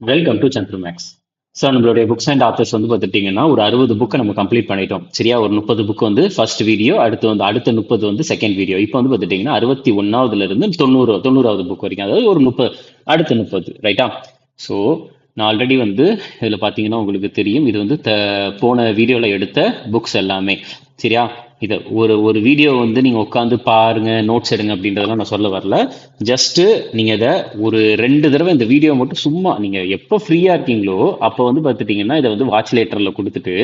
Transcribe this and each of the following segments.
Welcome to Chandra Max. So நம்மளுடைய books and authors வந்து பார்த்துட்டிங்கன்னா ஒரு 60 புக்கை நம்ம கம்ப்ளீட் பண்ணிட்டோம். சரியா, ஒரு 30 புக் வந்து ஃபர்ஸ்ட் வீடியோ, அடுத்த 30 வந்து செகண்ட் வீடியோ. இப்போ வந்து பார்த்துட்டிங்கன்னா 61வது இருந்து 90வது புக் வரைக்கும், அதாவது ஒரு 30 அடுத்த 30, ரைட்டா? ஸோ நான் ஆல்ரெடி வந்து இதில் பார்த்தீங்கன்னா உங்களுக்கு தெரியும், இது வந்து போன வீடியோவில் எடுத்த புக்ஸ் எல்லாமே. சரியா, இதை ஒரு வீடியோ வந்து நீங்கள் உட்காந்து பாருங்க, நோட்ஸ் எடுங்க அப்படின்றதெல்லாம் நான் சொல்ல வரல. ஜஸ்ட்டு நீங்கள் இதை ஒரு 2 தடவை இந்த வீடியோ மட்டும் சும்மா நீங்கள் எப்போ ஃப்ரீயாக இருக்கீங்களோ அப்போ வந்து பார்த்துட்டிங்கன்னா இதை வந்து வாட்ச் லேட்டரில் கொடுத்துட்டு,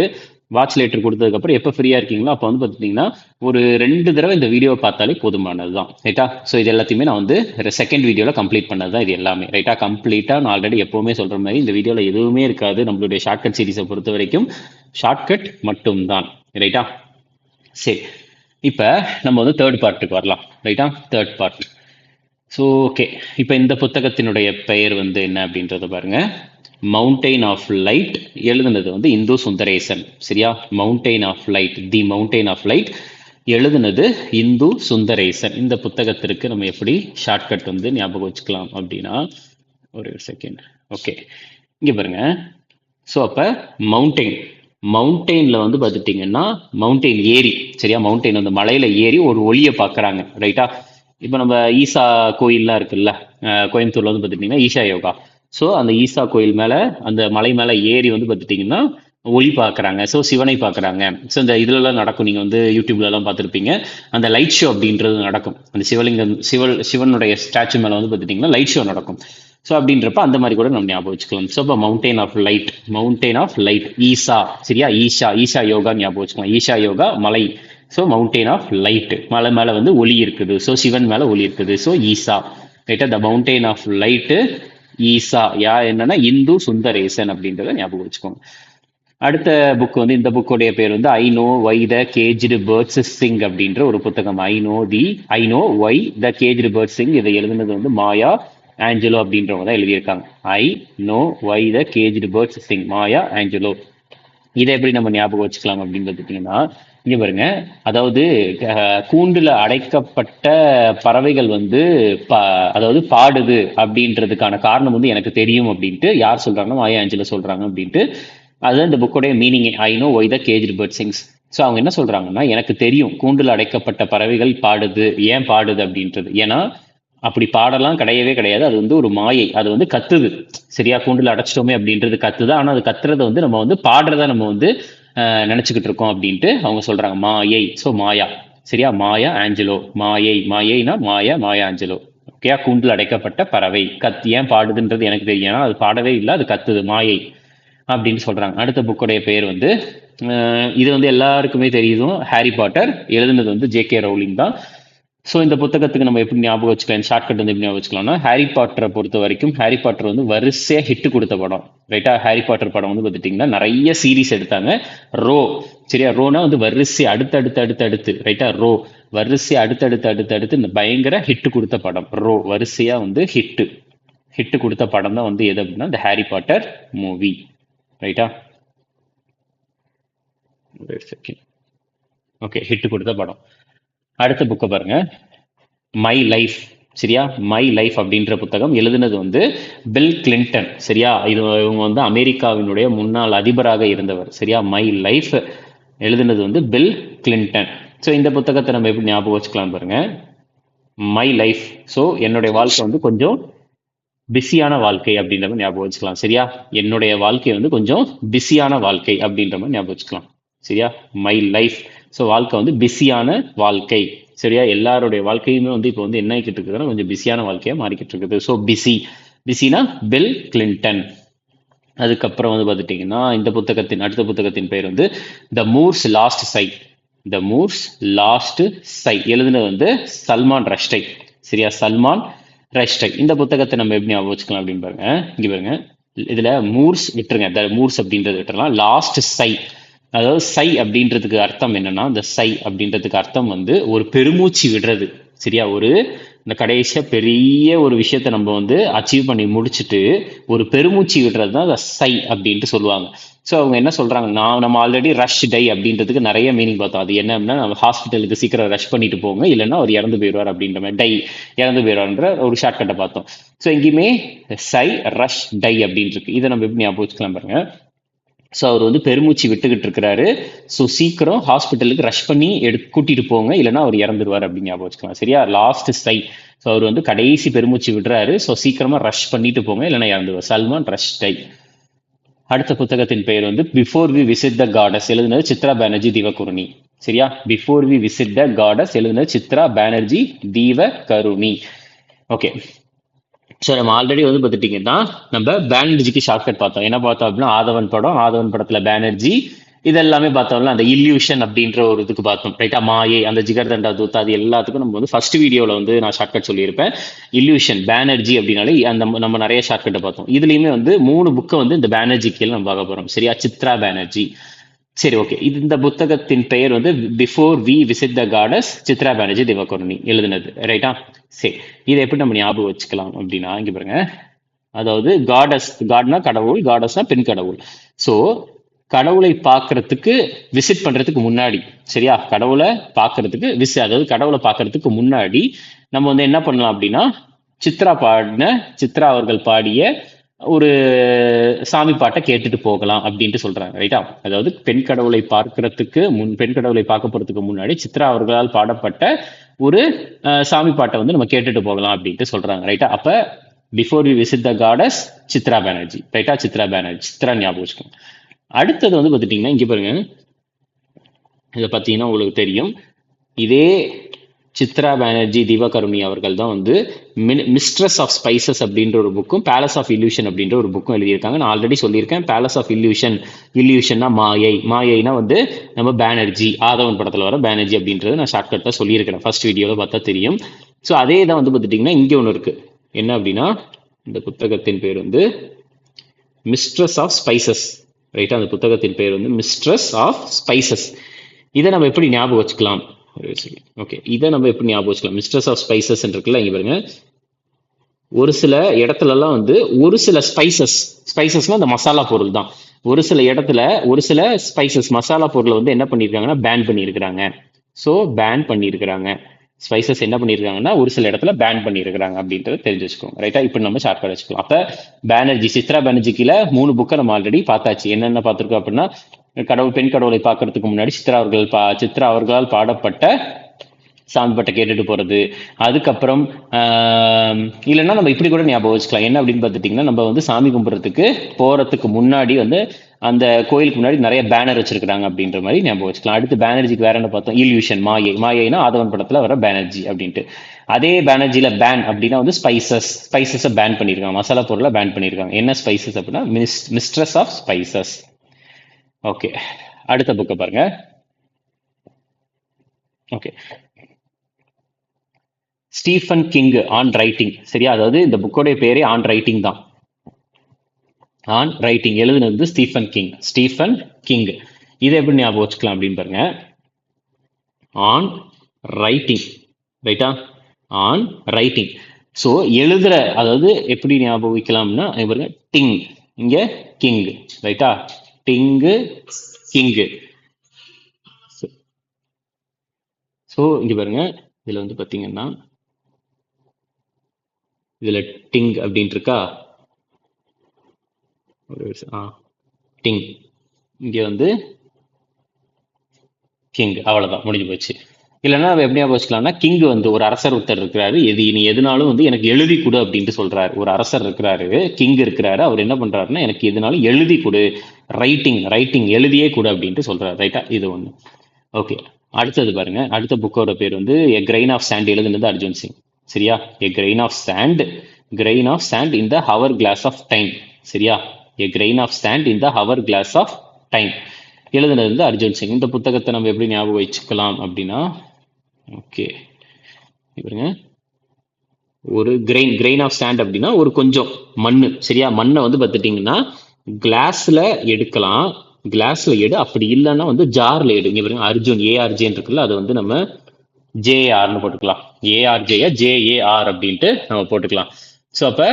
வாட்ச் லேட்டர் கொடுத்ததுக்கப்புறம் எப்போ ஃப்ரீயாக இருக்கீங்களோ அப்போ வந்து பார்த்துட்டிங்கன்னா ஒரு 2 தடவை இந்த வீடியோவை பார்த்தாலே போதுமானது தான், ரைட்டா? ஸோ இது எல்லாத்தையுமே நான் வந்து செகண்ட் வீடியோவில் கம்ப்ளீட் பண்ணது தான் இது எல்லாமே, ரைட்டா? கம்ப்ளீட்டாக நான் ஆல்ரெடி எப்போவுமே சொல்கிற மாதிரி இந்த வீடியோவில் எதுவுமே இருக்காது. நம்மளுடைய ஷார்ட்கட் சீரிஸை பொறுத்த வரைக்கும் ஷார்ட்கட் மட்டும்தான், ரைட்டா? சரி, இப்போ நம்ம வந்து தேர்ட் பார்ட்டுக்கு வரலாம், ரைட்டா? Third part. ஸோ ஓகே, இப்போ இந்த புத்தகத்தினுடைய பெயர் வந்து என்ன அப்படின்றத பாருங்க. Mountain of light. எழுதுனது வந்து இந்து சுந்தரேசன். சரியா, mountain of light, the mountain of light எழுதுனது இந்து சுந்தரேசன். இந்த புத்தகத்திற்கு நம்ம எப்படி ஷார்ட்கட் வந்து ஞாபகம் வச்சுக்கலாம் அப்படின்னா, ஒரு செகண்ட். ஓகே, இங்கே பாருங்க. ஸோ அப்போ மவுண்டெயினில் வந்து பார்த்துட்டிங்கன்னா மவுண்டெயின் ஏரி. சரியா, மவுண்டெயின் வந்து மலையில் ஏறி ஒரு ஒளியை பார்க்குறாங்க, ரைட்டா? இப்போ நம்ம ஈசா கோயில்லாம் இருக்குல்ல, கோயம்புத்தூர்ல வந்து பார்த்துட்டிங்கன்னா ஈஷா யோகா. ஸோ அந்த ஈசா கோயில் மேலே, அந்த மலை மேலே ஏறி வந்து பார்த்துட்டிங்கன்னா ஒளி பார்க்குறாங்க. ஸோ சிவனை பார்க்குறாங்க. ஸோ இந்த இதுலலாம் நடக்கும், நீங்கள் வந்து யூடியூப்லலாம் பார்த்துருப்பீங்க, அந்த லைட் ஷோ அப்படின்றது நடக்கும். அந்த சிவலிங்கம் சிவனுடைய ஸ்டாச்சு மேலே வந்து பார்த்துட்டிங்கன்னா லைட் ஷோ நடக்கும். ஸோ அப்படின்றப்ப அந்த மாதிரி கூட நம்ம ஞாபகம் வச்சுக்கலாம். ஸோ இப்போ மவுண்டெயின் ஆஃப் லைட் ஈசா. சரியா, ஈஷா யோகா ஞாபகம் வச்சுக்கலாம். ஈஷா யோகா மலை. ஸோ மவுண்டெயின் ஆஃப் லைட், மலை மேலே வந்து ஒளி இருக்குது. ஸோ சிவன் மேலே ஒளி இருக்குது. ஸோ ஈசா, ரைட்டா? த மவுண்டெயின் ஆஃப் லைட்டு ஈசா. என்னன்னா இந்து சுந்தரேசன் அப்படின்றத ஞாபகம் வச்சுக்கோங்க. அடுத்த புக் வந்து, இந்த புக்கோடைய பேர் வந்து ஐ know why the caged birds Singh அப்படின்ற ஒரு புத்தகம். ஐ know why the caged birds Singh. இதை எழுதுனது வந்து மாயா ஆஞ்சலோ அப்படின்றவங்க தான் எழுதியிருக்காங்க. ஐ know why the caged birds Singh, Maya Angelo. இதை எப்படி நம்ம ஞாபகம் வச்சுக்கலாம் அப்படின்னு பார்த்துட்டிங்கன்னா, இங்கே பாருங்க, அதாவது கூண்டுல அடைக்கப்பட்ட பறவைகள் வந்து அதாவது பாடுது அப்படின்றதுக்கான காரணம் வந்து எனக்கு தெரியும் அப்படின்ட்டு யார் சொல்றாங்கன்னா மாயா ஆஞ்சலோ சொல்றாங்க அப்படின்ட்டு. அதுதான் இந்த புக்கோடைய meaning. I know why the caged bird sings. So அவங்க என்ன சொல்றாங்கன்னா, எனக்கு தெரியும் கூண்டில் அடைக்கப்பட்ட பறவைகள் பாடுது. ஏன் பாடுது அப்படின்றது, ஏன்னா அப்படி பாடலாம் கிடையவே கிடையாது. அது வந்து ஒரு மாயை. அது வந்து கத்துது. சரியா, கூண்டில் அடைச்சிட்டோமே அப்படின்றது கத்துது. ஆனால் அது கத்துறதை வந்து நம்ம வந்து பாடுறத நம்ம வந்து நினைச்சுக்கிட்டு இருக்கோம் அப்படின்ட்டு அவங்க சொல்றாங்க. மாயை. ஸோ மாயா. சரியா, மாயா ஆஞ்சலோ. மாயைனா மாயா ஆஞ்சலோ. ஓகே, கூண்டில் அடைக்கப்பட்ட பறவை ஏன் பாடுதுன்றது எனக்கு தெரியும், ஏன்னா அது பாடவே இல்லை, அது கத்துது, மாயை அப்படின்னு சொல்றாங்க. அடுத்த புக்கோடைய பேர் வந்து இது வந்து எல்லாருக்குமே தெரியுதும், ஹாரி பாட்டர். எழுதுனது வந்து ஜே.கே. ரவுலிங் தான். ஸோ இந்த புத்தகத்துக்கு நம்ம எப்படி ஞாபகம் வச்சுக்கலாம், ஷார்ட்கட் வந்து எப்படி ஞாபகம் வச்சுக்கலாம்னா, ஹாரி பாட்டரை பொறுத்த வரைக்கும் ஹாரி பாட்டர் வந்து வரிசையாக ஹிட் கொடுத்த படம், ரைட்டா? ஹாரி பாட்டர் படம் வந்து பார்த்துட்டிங்கன்னா நிறைய சீரீஸ் எடுத்தாங்க. ரோ. சரியா, ரோனா வந்து வரிசை அடுத்து, ரைட்டா? ரோ வரிசை அடுத்து இந்த பயங்கர ஹிட் கொடுத்த படம். ரோ வரிசையா வந்து ஹிட் கொடுத்த படம் தான் வந்து எது அப்படின்னா இந்த ஹாரி பாட்டர் மூவி, ரைட்டா? ஓகே, ஹிட் கொடுத்த படம். அடுத்த புக்கை பாருங்க, மை லைஃப். சரியா, மை லைஃப் அப்படின்ற புத்தகம் எழுதுனது வந்து பில் கிளின்டன். சரியா, இவங்க வந்து அமெரிக்காவினுடைய முன்னாள் அதிபராக இருந்தவர். சரியா, மை லைஃப் எழுதுனது வந்து பில் கிளின்டன். ஸோ இந்த புத்தகத்தை நம்ம எப்படி ஞாபகம் வச்சுக்கலாம் பாருங்க, மை லைஃப். ஸோ என்னுடைய வாழ்க்கை வந்து கொஞ்சம் பிஸியான வாழ்க்கை அப்படின்ற மாதிரி ஞாபகம் வச்சுக்கலாம். சரியா, என்னுடைய வாழ்க்கை வந்து கொஞ்சம் பிஸியான வாழ்க்கை அப்படின்ற மாதிரி ஞாபகம் வச்சுக்கலாம். சரியா, மை லைஃப். ஸோ வாழ்க்கை வந்து பிஸியான வாழ்க்கை. சரியா, எல்லாருடைய வாழ்க்கையுமே வந்து இப்போ வந்து என்ன ஆகிட்டு இருக்குதுன்னா கொஞ்சம் பிஸியான வாழ்க்கையாக மாறிக்கிட்டு இருக்குது. ஸோ பிஸினா பில் கிளின்டன். அதுக்கப்புறம் வந்து பார்த்துட்டிங்கன்னா இந்த அடுத்த புத்தகத்தின் பெயர் வந்து the Moor's last sigh. The Moor's last sigh எழுதுனது வந்து சல்மான் ரஷ்டை. சரியா, சல்மான் ரஷ்டை. இந்த புத்தகத்தை நம்ம எப்படி ஞாபகம் வச்சுக்கலாம் அப்படின்னு பாருங்க. இங்கே பாருங்க, இதுல மூர்ஸ் விட்டுருங்க, த மூர்ஸ் அப்படின்றது விட்டுறலாம். லாஸ்ட் சை, அதாவது சை அப்படின்றதுக்கு அர்த்தம் என்னன்னா, இந்த சை அப்படின்றதுக்கு அர்த்தம் வந்து ஒரு பெருமூச்சு விடுறது. சரியா, ஒரு இந்த கடைசியாக பெரிய ஒரு விஷயத்த நம்ம வந்து அச்சீவ் பண்ணி முடிச்சுட்டு ஒரு பெருமூச்சு விடுறது தான் சை அப்படின்ட்டு சொல்லுவாங்க. ஸோ அவங்க என்ன சொல்றாங்க, நம்ம ஆல்ரெடி ரஷ் டை அப்படின்றதுக்கு நிறைய மீனிங் பார்த்தோம். அது என்ன அப்படின்னா, நம்ம ஹாஸ்பிட்டலுக்கு சீக்கிரம் ரஷ் பண்ணிட்டு போங்க, இல்லைன்னா அவர் இறந்து போயிடுவார் அப்படின்ற மாதிரி, டை இறந்து போயிடுவார்ன்ற ஒரு ஷார்ட்கட்டை பார்த்தோம். ஸோ எங்கேயுமே சை ரஷ் டை அப்படின்னு இருக்கு. இதை நம்ம எப்படி ஞாபகம் வச்சுக்கலாம் பாருங்க. ஸோ அவர் வந்து பெருமூச்சு விட்டுக்கிட்டு இருக்கிறாரு. ஸோ சீக்கிரம் ஹாஸ்பிட்டலுக்கு ரஷ் பண்ணி கூட்டிட்டு போங்க, இல்லைன்னா அவர் இறந்துருவார் அப்படின்னு ஞாபகம் வச்சுக்கலாம். சரியா, லாஸ்ட் சை. ஸோ அவர் வந்து கடைசி பெருமூச்சு விடுறாரு. ஸோ சீக்கிரமா ரஷ் பண்ணிட்டு போங்க, இல்லைன்னா இறந்துருவார். Salman rush tie. அடுத்த புத்தகத்தின் பெயர் வந்து before we visit the goddess, எழுதுனது சித்ரா பானர்ஜி திவகருணி. சரியா, before we visit the goddess எழுதுனது சித்ரா பானர்ஜி திவகருணி. ஓகே, ஸோ நம்ம ஆல்ரெடி வந்து பார்த்துட்டிங்கன்னா நம்ம பானர்ஜிக்கு ஷார்ட்கட் பார்த்தோம். என்ன பார்த்தோம் அப்படின்னா, ஆதவன் படம், ஆதவன் படத்துல பானர்ஜி, இதெல்லாமே பார்த்தோம்ல, அந்த இல்யூஷன் அப்படின்ற ஒரு இதுக்கு பார்த்தோம். ரைட்டா, மாயை, அந்த ஜிகர் தண்டா தூத், அது எல்லாத்துக்கும் நம்ம வந்து ஃபர்ஸ்ட் வீடியோவில் வந்து நான் ஷார்ட்கட் சொல்லியிருப்பேன். இல்யூஷன் பானர்ஜி அப்படின்னாலே அந்த நம்ம நிறைய ஷார்ட்கட்டை பார்த்தோம். இதுலையுமே வந்து 3 புக்கை வந்து இந்த பானர்ஜி கீழே நம்ம பார்க்க போறோம். சரியா, சித்ரா பானர்ஜி. சரி, ஓகே. இந்த புத்தகத்தின் பெயர் வந்து before we visit the goddess, Chitra Banerjee Divakaruni எழுதுனது. ரைட்டா, சரி. இதை எப்படி நம்ம ஞாபகம் வச்சுக்கலாம் அப்படின்னா, இங்க பாருங்க. அதாவது காடஸ், காட்னா கடவுள், காடஸ்னா பெண் கடவுள். ஸோ கடவுளை பார்க்கறதுக்கு விசிட் பண்றதுக்கு முன்னாடி, சரியா, கடவுளை பார்க்கறதுக்கு அதாவது கடவுளை பார்க்கறதுக்கு முன்னாடி நம்ம வந்து என்ன பண்ணலாம் அப்படின்னா, சித்ரா அவர்கள் பாடிய ஒரு சாமி பாட்டை கேட்டுட்டு போகலாம் அப்படின்ட்டு சொல்றாங்க. ரைட்டா, அதாவது பெண் கடவுளை பார்க்க போறதுக்கு முன்னாடி சித்ரா அவர்களால் பாடப்பட்ட ஒரு சாமி பாட்டை வந்து நம்ம கேட்டுட்டு போகலாம் அப்படின்ட்டு சொல்றாங்க. ரைட்டா, அப்ப before we visit the goddess, Chitra Banerjee. ரைட்டா, சித்ரா பானர்ஜி, சித்ரா ஞாபகம் வச்சுக்கோங்க. அடுத்தது வந்து பார்த்துட்டீங்கன்னா, இங்க பாருங்க, இதை பார்த்தீங்கன்னா உங்களுக்கு தெரியும், இதே சித்ரா பானர்ஜி திவகருணி அவர்கள் தான் வந்து மிஸ்ட்ரஸ் ஆஃப் ஸ்பைசஸ் அப்படின்ற ஒரு புக்கும், பேலஸ் ஆஃப் இல்யூஷன் அப்படின்ற ஒரு புக்கும் எழுதியிருக்காங்க. நான் ஆல்ரெடி சொல்லியிருக்கேன், பேலஸ் ஆஃப் இல்யூஷன்னா மாயை, மாயைனா வந்து நம்ம பானர்ஜி, ஆதவன் படத்தில் வர பானர்ஜி அப்படின்றது நான் ஷார்ட்கட்டாக சொல்லியிருக்கிறேன், ஃபர்ஸ்ட் வீடியோவில் பார்த்தா தெரியும். ஸோ அதே தான் வந்து பார்த்துட்டிங்கன்னா இங்கே ஒன்று இருக்கு. என்ன அப்படின்னா, இந்த புத்தகத்தின் பேர் வந்து மிஸ்ட்ரஸ் ஆஃப் ஸ்பைசஸ். ரைட்டா, அந்த புத்தகத்தின் பேர் வந்து மிஸ்ட்ரஸ் ஆஃப் ஸ்பைசஸ். இதை நம்ம எப்படி ஞாபகம் வச்சுக்கலாம்? ஓகே, இதை நம்ம எப்படி ஞாபகம் வச்சுக்கலாம்? மிஸ்ட்ரஸ் ஆஃப் ஸ்பைசஸ் இருக்குல்ல, இங்க பாருங்க, ஒரு சில இடத்துலலாம் வந்து ஒரு சில ஸ்பைசஸ்னா அந்த மசாலா பொருள் தான். ஒரு சில இடத்துல ஒரு சில ஸ்பைசஸ் மசாலா பொருளை வந்து என்ன பண்ணியிருக்காங்கன்னா பேன் பண்ணியிருக்கிறாங்க. ஸோ பேன் பண்ணியிருக்கிறாங்க. ஸ்பைசஸ் என்ன பண்ணியிருக்காங்கன்னா ஒரு சில இடத்துல பேன் பண்ணியிருக்கிறாங்க அப்படின்றத தெரிஞ்சு வச்சுக்கோங்க. ரைட்டா, இப்படி நம்ம ஷார்ட்கட் வச்சுக்கலாம். அப்போ பானர்ஜி, சித்ரா பானர்ஜி கீழே 3 புக்கை நம்ம ஆல்ரெடி பார்த்தாச்சு. என்னென்ன பார்த்துருக்கோம் அப்படின்னா, பெண் கடவுளை பார்க்கறதுக்கு முன்னாடி சித்ரா அவர்களால் பாடப்பட்ட சாமி பாட்டை கேட்டுட்டு போறது. அதுக்கப்புறம் இல்லைன்னா நம்ம இப்படி கூட ஞாபகம் வச்சுக்கலாம். என்ன அப்படின்னு பார்த்துட்டிங்கன்னா, நம்ம வந்து சாமி கும்பிட்றதுக்கு போறதுக்கு முன்னாடி வந்து அந்த கோயிலுக்கு முன்னாடி நிறைய பேனர் வச்சிருக்காங்க அப்படின்ற மாதிரி ஞாபகம் வச்சுக்கலாம். அடுத்து பானர்ஜிக்கு வேற என்ன பார்த்தோம்? இல்யூஷன், மாயைனா ஆதவன் படத்துல வர பானர்ஜி அப்படின்ட்டு. அதே பானர்ஜியில பேன் அப்படின்னா வந்து ஸ்பைசஸை பேன் பண்ணியிருக்காங்க, மசாலா பொருளை பேன் பண்ணியிருக்காங்க. என்ன ஸ்பைசஸ் அப்படின்னா மிஸ்ட்ரஸ் ஆஃப் ஸ்பைசஸ். ஓகே, அடுத்த புக்கை பாருங்க. Okay, Stephen king on writing. சரியா, அதாவது இந்த புக்கோடைய பேரே ஆன் ரைட்டிங் தான். ஆன் ரைட்டிங் எழுதுனது ஸ்டீஃபன் கிங். இதை எப்படி ஞாபகம் வச்சுக்கலாம் அப்படின்னு பாருங்க. On writing. ரைட்டா, ஆன் ரைட்டிங். ஸோ எழுதுற, அதாவது எப்படி ஞாபகம் வைக்கலாம்னா, பாருங்க, டிங், இங்க கிங். ரைட்டா, டிங்கு கிங்கு. ஸோ இங்க பாருங்க, இதுல வந்து பாத்தீங்கன்னா இதுல டிங் அப்படின்னு இருக்கா, டிங், இங்க வந்து கிங். அவ்வளவுதான், முடிஞ்சு போச்சு. இல்லைன்னா எப்படி ஞாபகம் வச்சுக்கலாம்னா, கிங் வந்து ஒரு அரசர் ஒருத்தர் இருக்கிறாரு, நீ எதுனாலும் வந்து எனக்கு எழுதி கொடு அப்படின்ட்டு சொல்றாரு. ஒரு அரசர் இருக்கிறாரு, கிங் இருக்கிறாரு, அவர் என்ன பண்றாருன்னா எனக்கு எதுனாலும் எழுதி கொடு, ரைட்டிங் எழுதியே கொடு அப்படின்ட்டு சொல்றாரு. ரைட்டா, இது ஒண்ணு. ஓகே, அடுத்தது பாருங்க. அடுத்த புக்கோட பேர் வந்து எ கிரெயின் ஆஃப் சாண்ட், எழுதுனது அர்ஜுன் சிங். சரியா, a grain of sand in the hourglass of time. சரியா, a grain of sand in the hourglass of time எழுதுனது வந்து அர்ஜுன் சிங். இந்த புத்தகத்தை நம்ம எப்படி ஞாபகம் வச்சுக்கலாம் அப்படின்னா, ஓகே, பாருங்க, ஒரு கிரெயின் ஆஃப் சாண்ட் அப்படின்னா ஒரு கொஞ்சம் மண்ணு. சரியா, மண்ணை வந்து பார்த்துட்டீங்கன்னா கிளாஸ்ல எடுக்கலாம், கிளாஸ்ல எடு, அப்படி இல்லைன்னா வந்து ஜார்ல எடு. இங்க பாருங்க, அர்ஜுன், ஏஆர்ஜேன்னு இருக்குல்ல, அதை வந்து நம்ம ஜேஆர்னு போட்டுக்கலாம். ஏஆர்ஜேய ஜேஏஆர் அப்படின்ட்டு நம்ம போட்டுக்கலாம். ஸோ அப்போ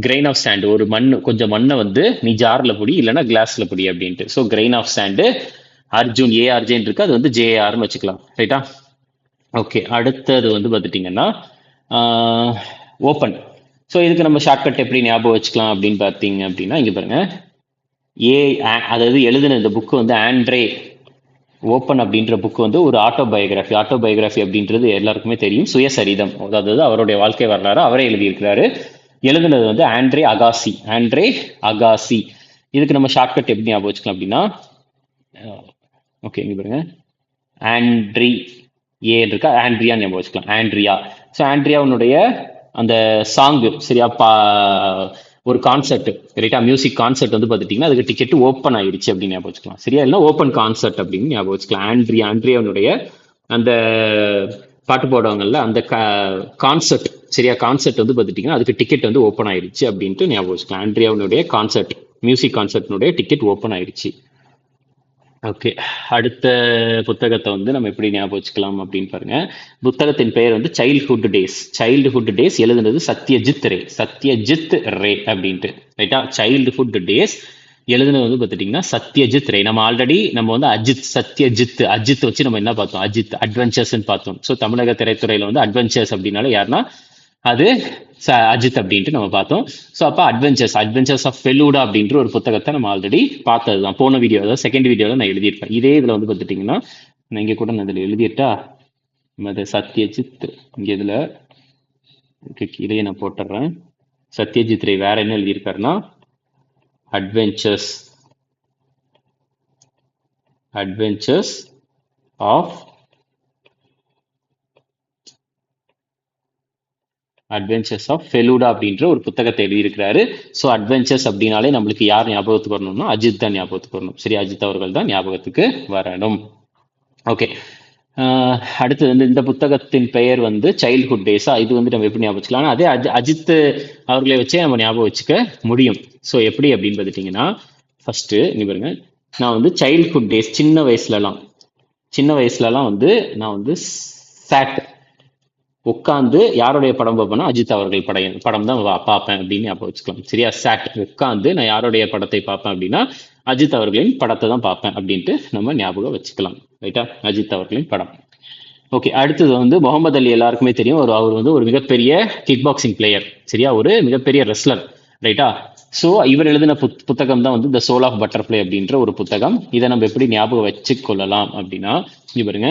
கிரெயின் ஆஃப் சாண்ட், ஒரு கொஞ்சம் மண்ணை வந்து நீ ஜாரில் பொடி இல்லைன்னா கிளாஸில் பொடி அப்படின்ட்டு. So grain of sand Arjun ஏஆர்ஜேன்னு இருக்கு, அது வந்து ஜேஆர்னு வச்சுக்கலாம். ரைட்டா? ஓகே, அடுத்தது வந்து பார்த்துட்டிங்கன்னா ஓப்பன். ஸோ இதுக்கு நம்ம ஷார்ட்கட் எப்படி ஞாபகம் வச்சுக்கலாம் அப்படின்னு பார்த்தீங்க அப்படின்னா, இங்கே பாருங்க, அதாவது எழுதின இந்த புக்கு வந்து ஆண்ட்ரே ஓப்பன் அப்படின்ற புக் வந்து ஒரு ஆட்டோபயோகிராஃபி. ஆட்டோபயோகிராஃபி அப்படின்றது எல்லாருக்குமே தெரியும், சுயசரிதம். அதாவது அவருடைய வாழ்க்கை வரலாறு அவரே எழுதியிருக்கிறாரு. எழுதுனது வந்து ஆண்ட்ரே அகாசி. Andre Agassi. இதுக்கு நம்ம ஷார்ட்கட் எப்படி ஞாபகம் வச்சுக்கலாம் அப்படின்னா, ஓகே இங்க பாருங்க, ஆண்ட்ரி ஏ இருக்கா, ஆண்ட்ரியா ஞாபகம் வச்சுக்கலாம். ஆண்ட்ரியா. ஸோ ஆண்ட்ரியாவுடைய அந்த சாங்கு சரியா, ஒரு கான்சர்ட் ரைட்டா, மியூசிக் கான்சர்ட் வந்து பார்த்துட்டிங்கன்னா அதுக்கு டிக்கெட் ஓப்பன் ஆயிடுச்சு அப்படின்னு ஞாபகம் வச்சுக்கலாம். சரியா, இல்லைன்னா ஓப்பன் கான்சர்ட் அப்படின்னு ஞாபகம் வச்சுக்கலாம். ஆண்ட்ரியாவுடைய அந்த பாட்டு போடுவாங்கல்ல அந்த கான்சர்ட் சரியா, கான்சர்ட் வந்து பார்த்துட்டிங்கன்னா அதுக்கு டிக்கெட் வந்து ஓப்பன் ஆயிடுச்சு அப்படின்ட்டு ஞாபகம் வச்சுக்கலாம். ஆண்ட்ரியாவுடைய கான்சர்ட், மியூசிக் கான்சர்ட்னுடைய டிக்கெட் ஓப்பன் ஆயிடுச்சு. ஓகே, அடுத்த புத்தகத்தை வந்து நம்ம எப்படி ஞாபகம் வச்சுக்கலாம் அப்படின்னு பாருங்க. புத்தகத்தின் பெயர் வந்து சைல்ட்ஹுட் டேஸ். சைல்ட்ஹுட் டேஸ் எழுதுனது சத்யஜித் ரே. சத்யஜித் ரே அப்படின்ட்டு. ரைட்டா? சைல்ட்ஹுட் டேஸ் எழுதுனது வந்து பார்த்துட்டிங்கன்னா சத்யஜித் ரே. நம்ம ஆல்ரெடி நம்ம வந்து அஜித் வச்சு நம்ம என்ன பார்த்தோம், அஜித் அட்வென்ச்சர்ஸ்ன்னு பார்த்தோம். ஸோ தமிழக திரைத்துறையில் வந்து அட்வென்ச்சர்ஸ் அப்படின்னால யாருன்னா அது அஜித் அப்படின்ட்டு நம்ம பார்த்தோம். ஸோ அப்போ அட்வென்ச்சர்ஸ் ஆஃப் ஃபெலூடா அப்படின்ற ஒரு புத்தகத்தை நம்ம ஆல்ரெடி பார்த்தது தான். போன வீடியோ, அதாவது செகண்ட் வீடியோவில் நான் எழுதியிருப்பேன். இதே இதில் வந்து பார்த்துட்டிங்கன்னா நான் இங்கே கூட நான் இதில் எழுதிட்டா, அது சத்யஜித் இங்கே இதில் கீழே நான் போட்டுடுறேன். சத்யஜித் ரே வேற என்ன எழுதியிருக்காருன்னா அட்வென்ச்சர்ஸ் ஆஃப் ஃபெலூடா அப்படின்ற ஒரு புத்தகத்தை எழுதியிருக்கிறாரு. ஸோ அட்வென்ச்சர்ஸ் அப்படின்னாலே நம்மளுக்கு யார் ஞாபகத்துக்கு வரணும்னா அஜித் தான் ஞாபகத்துக்கு வரணும். சரி, அஜித் அவர்கள் தான் ஞாபகத்துக்கு வரணும். ஓகே, அடுத்தது வந்து இந்த புத்தகத்தின் பெயர் வந்து சைல்ட்ஹுட் டேஸா. இது வந்து நம்ம எப்படி ஞாபகம் வச்சுக்கலாம், அதே அஜித் அவர்களை வச்சே நம்ம ஞாபகம் வச்சுக்க முடியும். ஸோ எப்படி அப்படின்னு பார்த்துட்டிங்கன்னா, ஃபர்ஸ்ட் இங்க பாருங்க, நான் வந்து சைல்ட்ஹுட் டேஸ் சின்ன வயசுலலாம் வந்து நான் வந்து சாட் உட்காந்து யாருடைய படம் பார்ப்பேன்னா அஜித் அவர்கள் படம் தான் பார்ப்பேன் அப்படின்னு ஞாபகம் வச்சுக்கலாம். சரியா? சாட் உட்காந்து நான் யாருடைய படத்தை பார்ப்பேன் அப்படின்னா அஜித் அவர்களின் படத்தை தான் பார்ப்பேன் அப்படின்ட்டு நம்ம ஞாபகம் வச்சுக்கலாம். ரைட்டா? அஜித் அவர்களின் படம். ஓகே, அடுத்தது வந்து முகமது அலி எல்லாருக்குமே தெரியும். அவர் வந்து ஒரு மிகப்பெரிய கிக் பாக்ஸிங் பிளேயர். சரியா? ஒரு மிகப்பெரிய ரெஸ்லர். ரைட்டா? ஸோ இவர் எழுதின புத்தகம் தான் வந்து த சோல் ஆஃப் பட்டர்ஃப்ளை அப்படின்ற ஒரு புத்தகம். இதை நம்ம எப்படி ஞாபகம் வச்சு கொள்ளலாம் அப்படின்னா, இங்க பாருங்க,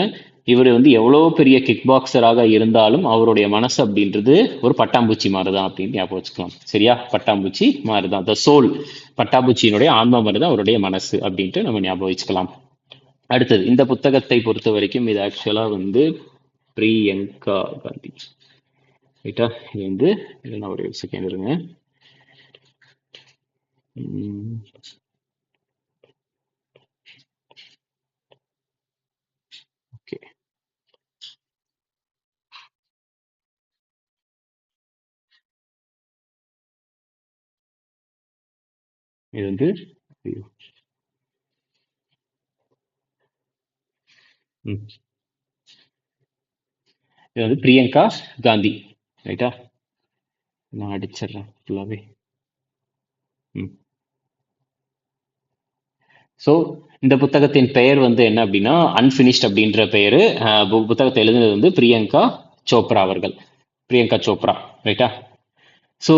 இவர் வந்து எவ்வளோ பெரிய கிக் பாக்ஸராக இருந்தாலும் அவருடைய மனசு அப்படின்றது ஒரு பட்டாம்பூச்சி மாதிரிதான் அப்படின்னு ஞாபகம் வச்சுக்கலாம். சரியா? பட்டாம்பூச்சி மாதிரிதான், த சோல், பட்டாம்பூச்சியினுடைய ஆன்மா மாதிரிதான் அவருடைய மனசு அப்படின்ட்டு நம்ம ஞாபகம் வச்சுக்கலாம். அடுத்தது இந்த புத்தகத்தை பொறுத்த வரைக்கும் இது ஆக்சுவலா வந்து பிரியங்கா காந்தி. ரைட்டா? இது வந்து நான் ஒரு செகண்ட் இருங்க. ஓகே, இது வந்து இது வந்து பிரியங்கா காந்தி. ரைட்டா? நான் அடிச்சிடுறேன் ஃபுல்லாவே. ஸோ இந்த புத்தகத்தின் பெயர் வந்து என்ன அப்படின்னா அன்ஃபினிஷ்ட் அப்படின்ற பெயர். புத்தகத்தை எழுதுனது வந்து பிரியங்கா சோப்ரா அவர்கள். பிரியங்கா சோப்ரா. ரைட்டா? ஸோ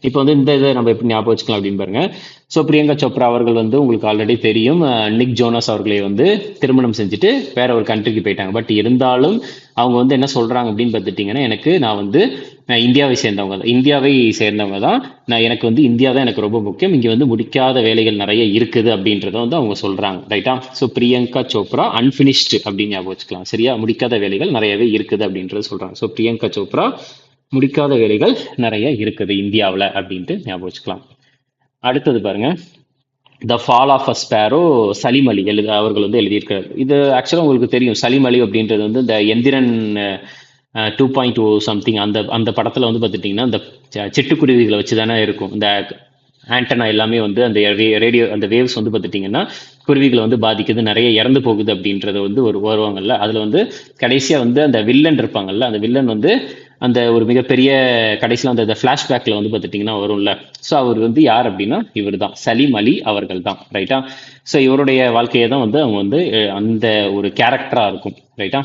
இப்போ வந்து இந்த இதை நம்ம எப்படி ஞாபகம் வச்சுக்கலாம் அப்படின்னு பாருங்க. ஸோ பிரியங்கா சோப்ரா அவர்கள் வந்து உங்களுக்கு ஆல்ரெடி தெரியும், நிக் ஜோனஸ் அவர்களை வந்து திருமணம் செஞ்சுட்டு வேற ஒரு கண்ட்ரிக்கு போயிட்டாங்க. பட் இருந்தாலும் அவங்க வந்து என்ன சொல்றாங்க அப்படின்னு பார்த்துட்டிங்கன்னா, நான் வந்து இந்தியாவை சேர்ந்தவங்க தான், எனக்கு வந்து இந்தியா தான் எனக்கு ரொம்ப முக்கியம், இங்கே வந்து முடிக்காத வேலைகள் நிறைய இருக்குது அப்படின்றத வந்து அவங்க சொல்றாங்க. ரைட்டா? ஸோ பிரியங்கா சோப்ரா அன்ஃபினிஷ்டு அப்படின்னு ஞாபகம் வச்சுக்கலாம். சரியா? முடிக்காத வேலைகள் நிறையவே இருக்குது அப்படின்றத சொல்றாங்க. ஸோ பிரியங்கா சோப்ரா முடிக்காத வேலைகள் நிறைய இருக்குது இந்தியாவில் அப்படின்ட்டு ஞாபகம் வச்சுக்கலாம். அடுத்தது பாருங்க, the fall of a sparrow, Salim Ali அவர்கள் வந்து எழுதியிருக்கிறார். இது ஆக்சுவலாக உங்களுக்கு தெரியும், சலீம் அலி அப்படின்றது வந்து இந்த எந்திரன் 2.0 சம்திங் அந்த படத்தில் வந்து பார்த்துட்டிங்கன்னா இந்த சிட்டுக்குருவிகளை வச்சு தானே இருக்கும். இந்த ஆண்டனா எல்லாமே வந்து அந்த ரேடியோ அந்த வேவ்ஸ் வந்து பார்த்துட்டிங்கன்னா குருவிகளை வந்து பாதிக்குது, நிறைய இறந்து போகுது அப்படின்றத வந்து வருவாங்கல்ல. அதில் வந்து கடைசியாக வந்து அந்த வில்லன் இருப்பாங்கல்ல, அந்த வில்லன் வந்து அந்த ஒரு மிகப்பெரிய கடைசியில் அந்த ஃப்ளாஷ்பேக்கில் வந்து பார்த்துட்டிங்கன்னா வரும்ல. ஸோ அவர் வந்து யார் அப்படின்னா இவர் தான், சலீம் அலி அவர்கள் தான், ரைட்டா. ஸோ இவருடைய வாழ்க்கையை தான் வந்து அவங்க வந்து அந்த ஒரு கேரக்டராக இருக்கும், ரைட்டா.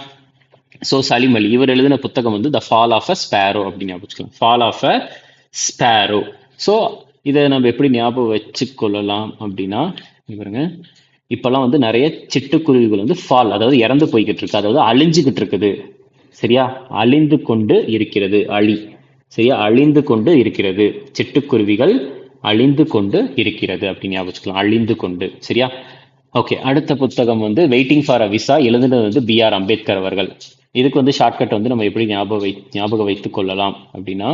ஸோ சலீம் அலி இவர் எழுதின புத்தகம் வந்து the fall of a sparrow அப்படின்னு ஞாபகம், fall of a sparrow. So இதை நம்ம எப்படி ஞாபகம் வச்சுக்கொள்ளலாம் அப்படின்னா, பாருங்க, இப்பெல்லாம் வந்து நிறைய சிட்டுக்குருவிகள் வந்து ஃபால், அதாவது இறந்து போய்கிட்டு இருக்கு, அதாவது அழிஞ்சுக்கிட்டு இருக்குது, சரியா, அழிந்து கொண்டு இருக்கிறது, சரியா, அழிந்து கொண்டு இருக்கிறது, சிட்டுக்குருவிகள் அழிந்து கொண்டு இருக்கிறது அப்படின்னு ஞாபகம் வச்சுக்கலாம், அழிந்து கொண்டு, சரியா. ஓகே, அடுத்த புத்தகம் வந்து வெயிட்டிங் ஃபார் அ விசா, எழுதுனது வந்து B.R. அம்பேத்கர் அவர்கள். இதுக்கு வந்து ஷார்ட்கட் வந்து நம்ம எப்படி ஞாபகம் வைத்துக் கொள்ளலாம் அப்படின்னா,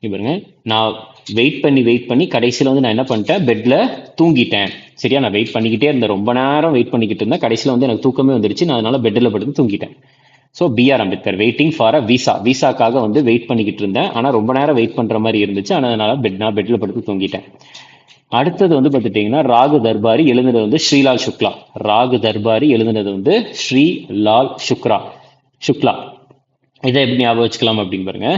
பாருங்க, நான் வெயிட் பண்ணி கடைசியில் வந்து நான் என்ன பண்ணிட்டேன், பெட்ல தூங்கிட்டேன், சரியா. நான் வெயிட் பண்ணிக்கிட்டே இருந்தேன், ரொம்ப நேரம் வெயிட் பண்ணிக்கிட்டு இருந்தேன், கடைசியில் வந்து எனக்கு தூக்கமே வந்துருச்சு, நான் அதனால பெட்டில் படுத்து தூங்கிட்டேன். So B.R. Ambedkar waiting for a விசாக்காக வந்து வெயிட் பண்ணிக்கிட்டு இருந்தேன், ஆனால் ரொம்ப நேரம் வெயிட் பண்ணுற மாதிரி இருந்துச்சு, ஆனால் அதனால நான் பெட்டில் படுத்து தூங்கிட்டேன். அடுத்தது வந்து பார்த்துட்டிங்கன்னா ராகு தர்பாரி, எழுதுனது வந்து ஸ்ரீலால் சுக்லா. ராகு தர்பாரி எழுதுனது வந்து ஸ்ரீலால் சுக்லா. இதை எப்படி ஞாபகம் வச்சுக்கலாம் அப்படின்னு பாருங்க.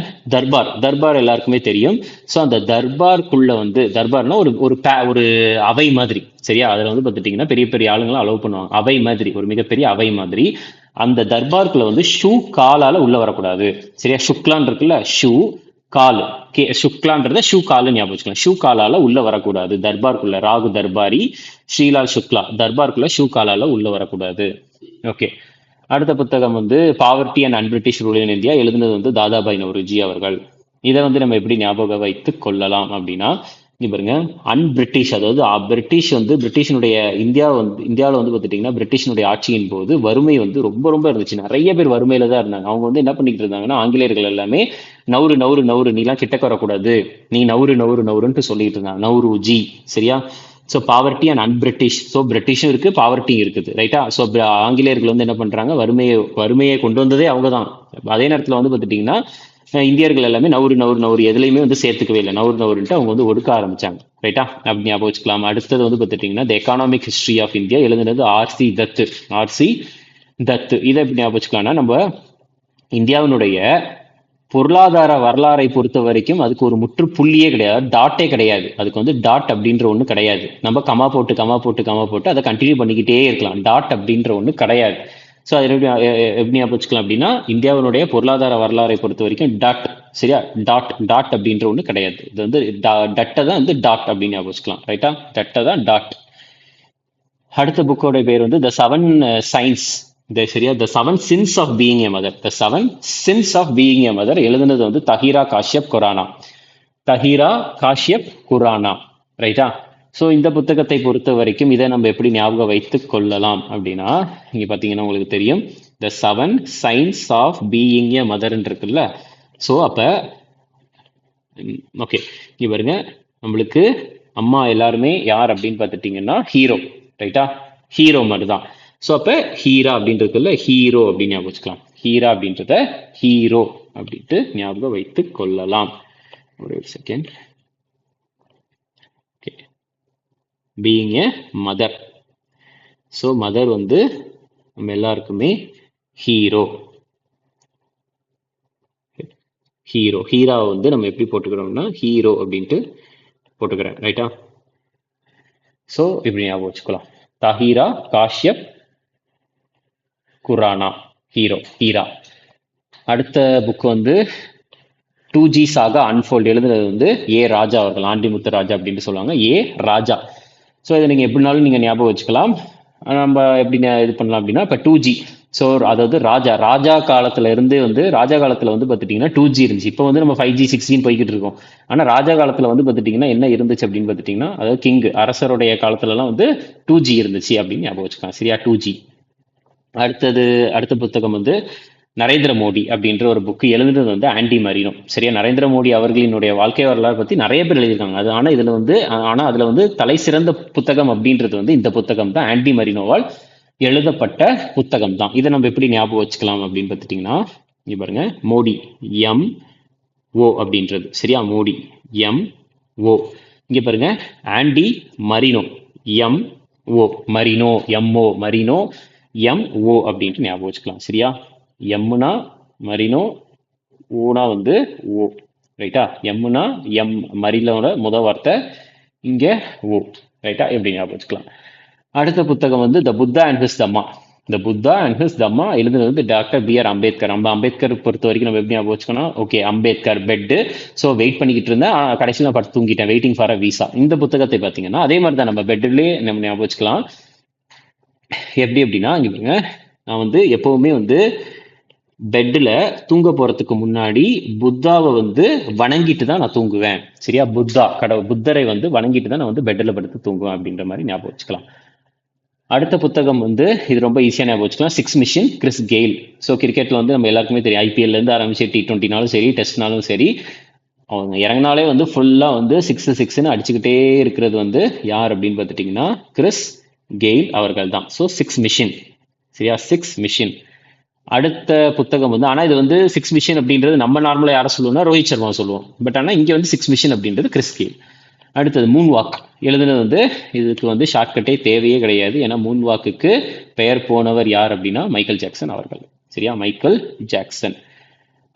தர்பார் எல்லாருக்குமே தெரியும். ஸோ அந்த தர்பார்க்குள்ள வந்து, தர்பார்னா ஒரு அவை மாதிரி, சரியா. அதில் வந்து பார்த்துட்டிங்கன்னா பெரிய பெரிய ஆளுங்களும் அலோவ் பண்ணுவாங்க, அவை மாதிரி, ஒரு மிகப்பெரிய அவை மாதிரி. அந்த தர்பார்க்குள்ள வந்து ஷூ காலால உள்ள வரக்கூடாது, சரியா. சுக்லான் இருக்குல்ல, ஷூ கால், சுக்லான்றத ஷூ கால் ஞாபகம் வச்சுக்கலாம், ஷூ காலால உள்ள வரக்கூடாது தர்பார்க்குள்ள. ராகு தர்பாரி ஸ்ரீலால் சுக்லா, தர்பார்க்குள்ள ஷூ காலால உள்ள வரக்கூடாது. ஓகே, அடுத்த புத்தகம் வந்து poverty and unBritish rule in India, எழுதுனது வந்து தாதாபாய் நவ்ரோஜி அவர்கள். இதை வந்து நம்ம எப்படி ஞாபகம் வைத்துக் கொள்ளலாம் அப்படின்னா, பாருங்க, அன்பிரிட்டிஷ், அதாவது பிரிட்டிஷ் வந்து பிரிட்டிஷனுடைய இந்தியாவில் வந்து பார்த்துட்டிங்கன்னா பிரிட்டிஷனுடைய ஆட்சியின் போது வறுமை வந்து ரொம்ப ரொம்ப இருந்துச்சு, நிறைய பேர் வறுமையில தான் இருந்தாங்க. அவங்க வந்து என்ன பண்ணிட்டு இருந்தாங்கன்னா, ஆங்கிலேயர்கள் எல்லாமே நவுறு நவுறு நவுறு, நீலாம் கிட்டக்க வரக்கூடாது, நீ நவுறு நவுறு நவுறுன்ட்டு சொல்லிட்டு இருந்தாங்க, நவ்ருஜி, சரியா. ஸோ பாவர்ட்டி அண்ட் அன்பிரிட்டிஷ், ஸோ பிரிட்டிஷும் இருக்கு, பாவர்ட்டியும் இருக்குது, ரைட்டா. ஸோ ஆங்கிலேயர்கள் வந்து என்ன பண்றாங்க, வறுமையை கொண்டு வந்ததே அவங்க தான். அதே நேரத்தில் வந்து பார்த்துட்டிங்கன்னா இந்தியர்கள் எல்லாமே நவுறு நவுறு நவுறு எதுலையுமே வந்து சேர்த்துக்கவே இல்லை, நவுறு நவுறுன்ட்டு அவங்க வந்து ஒடுக்க ஆரம்பிச்சாங்க, ரைட்டா. அப்படி ஞாபகம் வச்சுக்கலாம். அடுத்தது வந்து பார்த்துட்டிங்கன்னா த எக்கானாமிக் ஹிஸ்ட்ரி ஆஃப் இந்தியா, எழுதுனது R.C. தத்து. இதை எப்படி ஞாபகம் வச்சுக்கலாம்னா, நம்ம இந்தியாவினுடைய பொருளாதார வரலாறை பொறுத்த வரைக்கும் அதுக்கு ஒரு முற்றுப்புள்ளியே கிடையாது, டாட்டே கிடையாது, அதுக்கு வந்து டாட் அப்படின்ற ஒன்று கிடையாது. நம்ம கமா போட்டு அதை கண்டினியூ பண்ணிக்கிட்டே இருக்கலாம், டாட் அப்படின்ற ஒன்று கிடையாது. ஸோ அதை எப்படி ஞாபகம் வச்சுக்கலாம் அப்படின்னா, இந்தியாவினுடைய பொருளாதார வரலாறை பொறுத்த வரைக்கும் டாட், சரியா, டாட் அப்படின்ற ஒன்று கிடையாது. இது வந்து டட்டை தான் வந்து டாட் அப்படின்னு ஞாபகம் வச்சுக்கலாம், ரைட்டா, டட்டை தான் டாட். அடுத்த புக்கோட பேர் வந்து த செவன் சைன்ஸ், சரியா, the seven sins of being a mother, the seven sins of being a mother, எழுதுனது வந்து தஹீரா காஷ்யப் குரானா, ரைட்டா. ஸோ இந்த புத்தகத்தை பொறுத்த வரைக்கும் இதை நம்ம எப்படி ஞாபகம் வைத்துக் கொள்ளலாம் அப்படின்னா, இங்க பார்த்தீங்கன்னா உங்களுக்கு தெரியும், the seven signs of being a மதர்ன்னு இருக்குல்ல. ஸோ அப்போ ஓகே, இங்க பாருங்க, நம்மளுக்கு அம்மா எல்லாருமே யார் அப்படின்னு பார்த்துட்டிங்கன்னா ஹீரோ, ரைட்டா, ஹீரோ மாதிரி தான். ஸோ அப்போ ஹீரா அப்படின்றதுல ஹீரோ அப்படின்னு ஞாபகம் வச்சுக்கலாம், ஹீரா அப்படின்றத ஹீரோ அப்படின்ட்டு ஞாபகம் வைத்துக் கொள்ளலாம். ஒரு செகண்ட். ஓகே, பீயிங் ஏ மதர், ஸோ மதர் வந்து நம்ம எல்லாருக்குமே ஹீரோ. ஹீராவை வந்து நம்ம எப்படி போட்டுக்கிறோம்னா ஹீரோ அப்படின்ட்டு போட்டுக்கிறேன், ரைட்டா. ஸோ இப்படி ஞாபகம் வச்சுக்கலாம், தஹீரா காஷ்யப் குரானா, ஹீரா. அடுத்த புக் வந்து 2G சாகா அன்ஃபோல்ட், எழுதுறது வந்து ராஜா அவர்கள், ஆண்டிமுத்து ராஜா அப்படின்ட்டு சொல்லுவாங்க, ராஜா. ஸோ இதை நீங்கள் எப்படினாலும் நீங்கள் ஞாபகம் வச்சுக்கலாம். நம்ம எப்படி இது பண்ணலாம் அப்படின்னா, இப்போ 2G, ஸோ அதாவது ராஜா காலத்துல இருந்து வந்து, ராஜா காலத்தில் வந்து பார்த்துட்டிங்கன்னா 2G இருந்துச்சு, இப்போ வந்து நம்ம 5G 6G போய்கிட்டு இருக்கோம். ஆனால் ராஜா காலத்தில் வந்து பார்த்துட்டிங்கன்னா என்ன இருந்துச்சு அப்படின்னு பார்த்துட்டிங்கன்னா, அதாவது கிங் அரசருடைய காலத்துலலாம் வந்து 2G இருந்துச்சு அப்படின்னு ஞாபகம் வச்சுக்கலாம், சரியா, 2G. அடுத்த புத்தகம் வந்து நரேந்திர மோடி அப்படின்ற ஒரு புக்கு, எழுதுனது வந்து ஆண்டி மரினோ, சரியா. நரேந்திர மோடி அவர்களினுடைய வாழ்க்கை வரலாறு பற்றி நிறைய பேர் எழுதியிருக்காங்க, அது ஆனால் அதில் வந்து தலை சிறந்த புத்தகம் அப்படின்றது வந்து இந்த புத்தகம் தான், ஆண்டி மரினோவால் எழுதப்பட்ட புத்தகம் தான். இதை நம்ம எப்படி ஞாபகம் வச்சுக்கலாம் அப்படின்னு பார்த்துட்டிங்கன்னா, இங்க பாருங்க, மோடி MO அப்படின்றது, சரியா, மோடி MO. இங்க பாருங்க, Andy Marino, M O, Marino, M O, Marino, M O அப்படின்ட்டு ஞாபகம் வச்சுக்கலாம். சரியா? எம்னா மரினோ, ஓனா வந்து ஓ. ரைட்டா? எம்னா எம், மரிலோட முதல் வார்த்தை, இங்க ஓ. ரைட்டா? எப்படி ஞாபகம் வச்சுக்கலாம். அடுத்த புத்தகம் வந்து த Buddha and his Dhamma. The Buddha and his தம்மா எழுதுனது வந்து டாக்டர் B.R. அம்பேத்கர். நம்ம அம்பேத்கர் பொறுத்த வரைக்கும் நம்ம எப்படி ஞாபகம் வச்சுக்கணும்? ஓகே, அம்பேத்கர் பெட்டு. ஸோ வெயிட் பண்ணிக்கிட்டு இருந்தேன், கடைசியில் நான் படுத்து தூங்கிட்டேன், வெயிட்டிங் ஃபார் அ விசா. இந்த புத்தகத்தை பார்த்தீங்கன்னா அதே மாதிரி தான், நம்ம பெட்லேயே நம்ம ஞாபகம் வச்சுக்கலாம். எப்படி அப்படின்னா, இங்க பாருங்க, நான் வந்து எப்பவுமே வந்து பெட்ல தூங்க போறதுக்கு முன்னாடி புத்தாவை வந்து வணங்கிட்டு தான் நான் தூங்குவேன். சரியா? புத்தா கடவுள், புத்தரை வந்து வணங்கிட்டு தான் நான் வந்து பெட்ல படுத்து தூங்குவேன் அப்படின்ற மாதிரி ஞாபகம் வச்சுக்கலாம். அடுத்த புத்தகம் வந்து இது ரொம்ப ஈஸியாக ஞாபகம் வச்சுக்கலாம். Six mission, Chris Gayle. So கிரிக்கெட்டில் வந்து நம்ம எல்லாருக்குமே தெரியும், ஐபிஎல்லேருந்து ஆரம்பிச்சு T20நாலும் சரி, டெஸ்ட்னாலும் சரி, அவங்க இறங்கினாலே வந்து ஃபுல்லாக வந்து சிக்ஸ்னு அடிச்சுக்கிட்டே இருக்கிறது வந்து யார் அப்படின்னு பார்த்துட்டிங்கன்னா கிறிஸ் கெயில் அவர்கள் தான். So six machine. சரியா? Six machine. அடுத்த புத்தகம் வந்து, ஆனால் இது வந்து சிக்ஸ் மிஷன் அப்படின்றது நம்ம நார்மலாக யாரை சொல்லுவோம்னா ரோஹித் சர்மா சொல்லுவோம். பட் ஆனால் இங்கே வந்து சிக்ஸ் மிஷன் அப்படின்றது கிறிஸ் கெயில். அடுத்தது மூன் வாக் எழுதுனது வந்து, இதுக்கு வந்து ஷார்ட்கட்டே தேவையே கிடையாது. ஏன்னா மூன் வாக்குக்கு பெயர் போனவர் யார் அப்படின்னா மைக்கேல் ஜாக்சன் அவர்கள். சரியா? Michael Jackson.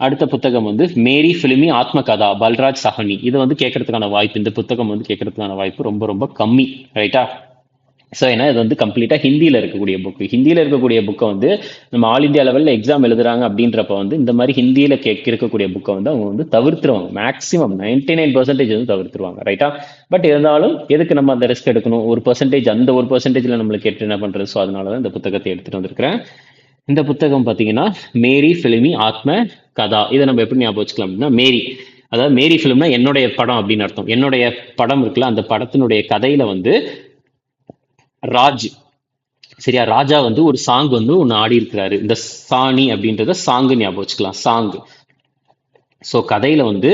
அடுத்த புத்தகம் வந்து மேரி ஃபிலிமி ஆத்ம கதா, பல்ராஜ் சாஹனி. இது வந்து கேட்கறதுக்கான வாய்ப்பு, இந்த புத்தகம் வந்து கேட்கறதுக்கான வாய்ப்பு ரொம்ப ரொம்ப கம்மி. ரைட்டா? ஸோ ஏன்னா இது வந்து கம்ப்ளீட்டாக ஹிந்தியில் இருக்கக்கூடிய புக்கு. ஹிந்தியில் இருக்கக்கூடிய புக்கை வந்து நம்ம ஆல் இந்தியா லெவலில் எக்ஸாம் எழுதுறாங்க அப்படின்றப்ப வந்து இந்த மாதிரி ஹிந்தியில் இருக்கக்கூடிய புக்கை வந்து அவங்க வந்து தவிர்த்துருவாங்க. மேக்ஸிமம் 99% வந்து தவிர்த்துருவாங்க. ரைட்டா? பட் இருந்தாலும் எதுக்கு நம்ம அந்த ரிஸ்க் எடுக்கணும்? ஒரு பர்சன்டேஜ், அந்த ஒரு பர்சன்டேஜில் நம்மளுக்கு கேட்டு என்ன பண்ணுறது? ஸோ அதனால தான் இந்த புத்தகத்தை எடுத்துகிட்டு வந்திருக்கிறேன். இந்த புத்தகம் பார்த்தீங்கன்னா மேரி ஃபிலிமி ஆத்ம கதா. இதை நம்ம எப்படி ஞாபகம் வச்சுக்கலாம் அப்படின்னா, மேரி, அதாவது மேரி ஃபிலிம்னா என்னுடைய படம் அப்படின்னு அர்த்தம். என்னுடைய படம் இருக்குல்ல, அந்த படத்தினுடைய கதையில வந்து ராஜ், சரியா, ராஜா வந்து ஒரு சாங் வந்து ஒன்று ஆடி இருக்கிறாரு. இந்த சாணி அப்படின்றத சாங்கு ஞாபகம் வச்சுக்கலாம், சாங். ஸோ கதையில வந்து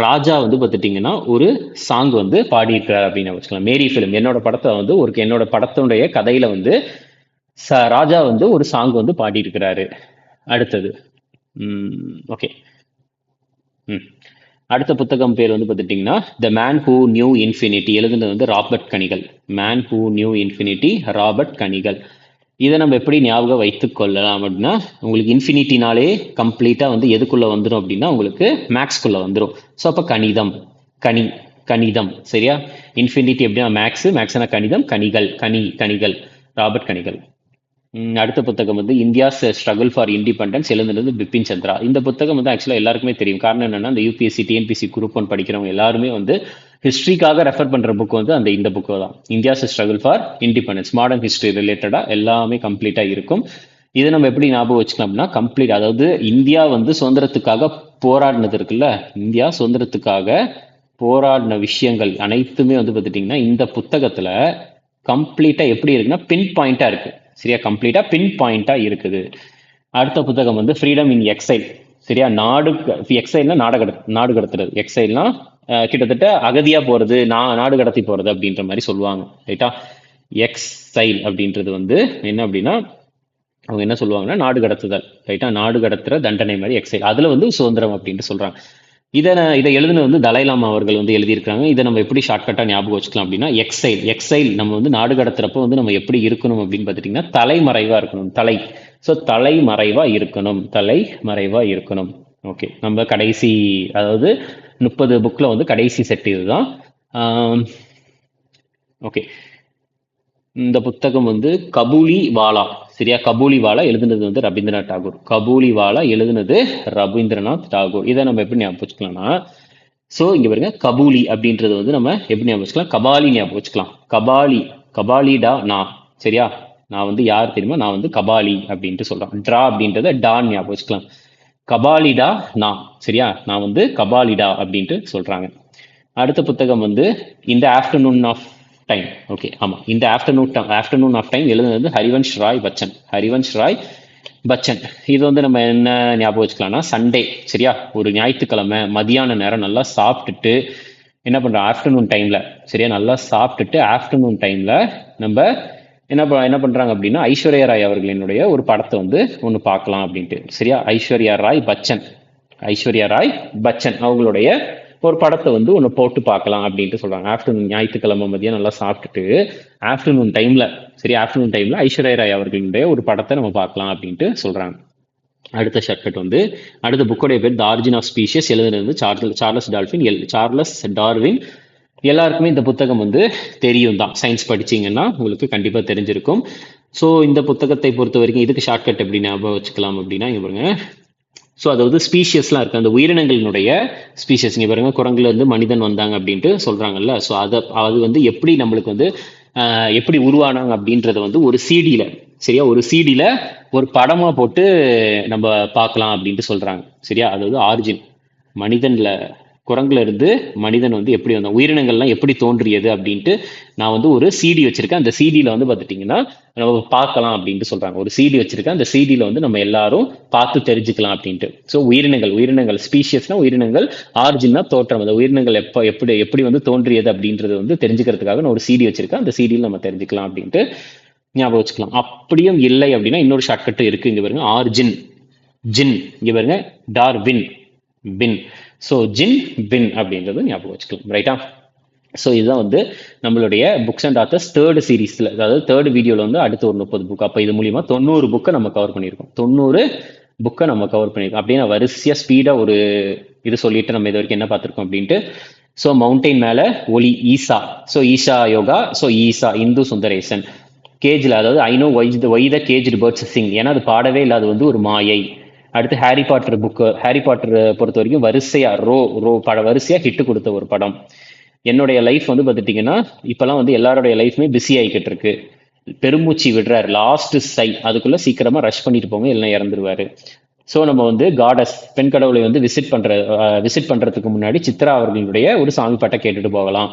ராஜா வந்து பார்த்துட்டிங்கன்னா ஒரு சாங் வந்து பாடியிருக்கிறார் அப்படின்னு வச்சுக்கலாம். மேரி ஃபிலிம், என்னோட படத்தை வந்து என்னோட படத்தினுடைய கதையில வந்து ராஜா வந்து ஒரு சாங் வந்து பாடியிருக்கிறாரு. அடுத்தது ஓகே, அடுத்த புத்தகம் பேர் வந்து பார்த்துட்டிங்கன்னா the man who knew infinity. எழுதுனது வந்து Robert Kanigel. Man who knew infinity, Robert Kanigel. இதை நம்ம எப்படி ஞாபகம் வைத்து கொள்ளலாம் அப்படின்னா, உங்களுக்கு இன்ஃபினிட்டினாலே கம்ப்ளீட்டாக வந்து எதுக்குள்ளே வந்துடும் அப்படின்னா உங்களுக்கு மேக்ஸ்குள்ளே வந்துடும். ஸோ அப்போ கணிதம், கணிதம். சரியா? இன்ஃபினிட்டி எப்படின்னா மேக்ஸ்னா கணிதம், கணிகள், ராபர்ட் கனிகல். அடுத்த புத்தகம் வந்து இந்தியாஸ் ஸ்ட்ரகிள் ஃபார் இண்டிபெண்டன்ஸ். எழுதுனது பிபின் சந்திரா. இந்த புத்தகம் வந்து ஆக்சுவலாக எல்லாருக்குமே தெரியும். காரணம் என்னன்னா, இந்த யூபிஎஸ்சி டிஎன்பிஎஸ்சி குரூப் 1 படிக்கிறவங்க எல்லாருமே வந்து ஹிஸ்ட்ரிக்காக ரெஃபர் பண்ற புக் வந்து இந்த புக்கு தான். India's struggle for independence, modern history ரிலேட்டடா எல்லாமே கம்ப்ளீட்டா இருக்கும். இதை நம்ம எப்படி ஞாபகம் வச்சுக்கலாம் அப்படின்னா, கம்ப்ளீட், அதாவது இந்தியா வந்து சுதந்திரத்துக்காக போராடினது இருக்குல்ல, இந்தியா சுதந்திரத்துக்காக போராடின விஷயங்கள் அனைத்துமே வந்து பார்த்துட்டிங்கன்னா இந்த புத்தகத்துல கம்ப்ளீட்டா எப்படி இருக்குன்னா பின் பாயிண்டா இருக்கு. சரியா? கம்ப்ளீட்டா பின் பாயிண்டா இருக்குது. அடுத்த புத்தகம் வந்து ஃப்ரீடம் இன் எக்ஸைல். சரியா? எக்ஸைல்னா நாடு கடத்துறது. எக்ஸைல்னா கிட்டத்தட்ட அகதியா போறது, நாடு கடத்தி போறது அப்படின்ற மாதிரி சொல்லுவாங்க. ரைட்டா? எக்ஸைல் அப்படின்றது வந்து என்ன அப்படின்னா, அவங்க என்ன சொல்லுவாங்கன்னா நாடு கடத்துதல். ரைட்டா? நாடு கடத்துற தண்டனை மாதிரி எக்ஸைல். அதுல வந்து சுதந்திரம் அப்படின்ட்டு சொல்றாங்க. இதை எழுதுனது வந்து தலைலாமா அவர்கள் வந்து எழுதியிருக்காங்க. இதை நம்ம எப்படி ஷார்ட்கட்டா ஞாபகம் வச்சுக்கலாம் அப்படின்னா, எக்ஸைல் நம்ம வந்து நாடு கடத்துறப்போ வந்து நம்ம எப்படி இருக்கணும் அப்படின்னு பார்த்துட்டிங்கன்னா தலைமறைவா இருக்கணும். ஸோ தலைமறைவா இருக்கணும். ஓகே, நம்ம கடைசி, அதாவது 30 புக்ல வந்து கடைசி செட் இதுதான். ஓகே, இந்த புத்தகம் வந்து கபூலிவாலா. சரியா? கபூலிவாலா எழுதுனது வந்து ரவீந்திரநாத் டாகூர். இதை நம்ம எப்படி ஞாபகம் வச்சுக்கலாம்னா, ஸோ இங்க பாருங்க, கபூலி அப்படின்றது வந்து நம்ம எப்படி ஞாபகம் வச்சுக்கலாம், கபாலி ஞாபகம் வச்சுக்கலாம். கபாலிடா நான். சரியா? நான் வந்து யார் தெரியுமா, நான் வந்து கபாலி அப்படின்ட்டு சொல்றேன். ட்ரா அப்படின்றத டான் ஞாபகம் வச்சுக்கலாம். கபாலிடா நான். சரியா? நான் வந்து கபாலிடா அப்படின்ட்டு சொல்றாங்க. அடுத்த புத்தகம் வந்து இந்த ஆஃப்டர்நூன் ஆஃப் டைம். ஓகே, ஆமா, இந்த ஆஃப்டர்நூன் ஆஃப் டைம் எழுதுனது ஹரிவன்ஷ் ராய் பச்சன். இது வந்து நம்ம என்ன ஞாபகம் வச்சுக்கலாம்னா, சண்டே, சரியா, ஒரு ஞாயிற்றுக்கிழமை மதியான நேரம் நல்லா சாப்பிட்டுட்டு என்ன பண்றோம், ஆஃப்டர்நூன் டைம்ல, சரியா, நல்லா சாப்பிட்டுட்டு ஆஃப்டர்நூன் டைம்ல நம்ம என்ன பண்றாங்க அப்படின்னா, ஐஸ்வர்யா ராய் அவர்களினுடைய ஒரு படத்தை வந்து ஒன்று பார்க்கலாம் அப்படின்ட்டு. சரியா? ஐஸ்வர்யா ராய் பச்சன் அவங்களுடைய ஒரு படத்தை வந்து ஒன்று போட்டு பார்க்கலாம் அப்படின்ட்டு சொல்றாங்க. ஆஃப்டர்நூன் ஞாயிற்றுக்கிழமை மதியம் நல்லா சாப்பிட்டுட்டு ஆஃப்டர்நூன் டைம்ல, சரி ஆஃப்டர்நூன் டைம்ல ஐஸ்வர்யா ராய் அவர்களுடைய ஒரு படத்தை நம்ம பார்க்கலாம் அப்படின்ட்டு சொல்றாங்க. அடுத்த ஷார்ட்கட் வந்து அடுத்த புக்கோடைய பேர் த ஆரிஜின் ஆஃப் ஸ்பீஷியஸ், எழுதுனது வந்து சார்லஸ் டார்வின். எல்லாருக்குமே இந்த புத்தகம் வந்து தெரியும் தான், சயின்ஸ் படிச்சீங்கன்னா உங்களுக்கு கண்டிப்பா தெரிஞ்சிருக்கும். ஸோ இந்த புத்தகத்தை பொறுத்த வரைக்கும் இதுக்கு ஷார்ட்கட் எப்படி ஞாபகம் வச்சுக்கலாம் அப்படின்னா, இங்க பாருங்க. ஸோ அதாவது ஸ்பீஷியஸ்லாம் இருக்கு, அந்த உயிரினங்களினுடைய ஸ்பீஷியஸ். இங்க பாருங்க, குரங்குல இருந்து மனிதன் வந்தாங்க அப்படின்ட்டு சொல்றாங்கல்ல. ஸோ அது வந்து எப்படி நம்மளுக்கு வந்து எப்படி உருவானாங்க அப்படின்றத வந்து ஒரு சிடியில, சரியா, ஒரு சிடியில ஒரு படமா போட்டு நம்ம பார்க்கலாம் அப்படின்ட்டு சொல்றாங்க. சரியா, அதாவது ஆரிஜின், மனிதன்ல குரங்குல இருந்து மனிதன் வந்து எப்படி வந்தான், உயிரினங்கள்லாம் எப்படி தோன்றியது அப்படின்ட்டு நான் வந்து ஒரு சிடி வச்சிருக்கேன். அந்த சிடியில வந்து பார்த்துட்டீங்கன்னா நம்ம பார்க்கலாம் அப்படின்ட்டு சொல்றாங்க. ஒரு சிடி வச்சிருக்கேன், அந்த சிடியில வந்து நம்ம எல்லாரும் பார்த்து தெரிஞ்சுக்கலாம் அப்படின்ட்டு. ஸோ உயிரினங்கள் ஸ்பீஷியஸ்னா உயிரினங்கள், ஆரிஜின்னா தோற்றம், அந்த உயிரினங்கள் எப்படி எப்படி வந்து தோன்றியது அப்படின்றது வந்து தெரிஞ்சுக்கிறதுக்காக நான் ஒரு சிடி வச்சிருக்கேன். அந்த சிடியில் நம்ம தெரிஞ்சுக்கலாம் அப்படின்ட்டு ஞாபகம் வச்சுக்கலாம். அப்படியும் இல்லை அப்படின்னா இன்னொரு ஷார்ட்கட் இருக்கு. இங்க பாருங்க, ஆர்ஜின், ஜின். இங்க பாருங்க, டார்வின், பின். ஸோ ஜின் பின் அப்படின்றது ஞாபகம் வச்சுக்கலாம். ரைட்டா? ஸோ இதுதான் வந்து நம்மளுடைய புக்ஸ் அண்ட் ஆத்தர்ஸ் தேர்ட் சீரீஸ்ல, அதாவது தேர்ட் வீடியோல வந்து அடுத்த ஒரு 30 புக். அப்போ இது மூலியமா 90 புக்கை நம்ம கவர் பண்ணியிருக்கோம். 90 புக்கை நம்ம கவர் பண்ணியிருக்கோம். அப்படியே நான் வரிசையா ஸ்பீடா ஒரு இது சொல்லிட்டு நம்ம இது வரைக்கும் என்ன பார்த்துருக்கோம் அப்படின்ட்டு. ஸோ மவுண்டெயின் மேல ஒலி, ஈசா. ஸோ ஈஷா யோகா. ஸோ ஈசா, இந்து சுந்தரேசன். கேஜ்ல, அதாவது ஐ know why the caged birds Singh, ஏன்னா அது பாடவே இல்லை, அது வந்து ஒரு மாயை. அடுத்து Harry Potter book. Harry Potter பொறுத்த வரைக்கும் வரிசையா வரிசையா ஹிட் கொடுத்த ஒரு படம். என்னுடைய லைஃப் வந்து பார்த்துட்டீங்கன்னா இப்பெல்லாம் வந்து எல்லாருடைய லைஃப்மே பிஸி ஆகிக்கிட்டு இருக்கு. பெருமூச்சு விடுறாரு, லாஸ்ட் சை, அதுக்குள்ள சீக்கிரமா ரஷ் பண்ணிட்டு போங்க இல்லைன்னா இறந்துருவாரு. ஸோ நம்ம வந்து காடஸ், பெண் கடவுளை வந்து விசிட் பண்றதுக்கு முன்னாடி சித்ரா அவர்களுடைய ஒரு சாமி பாட்டை கேட்டுட்டு போகலாம்.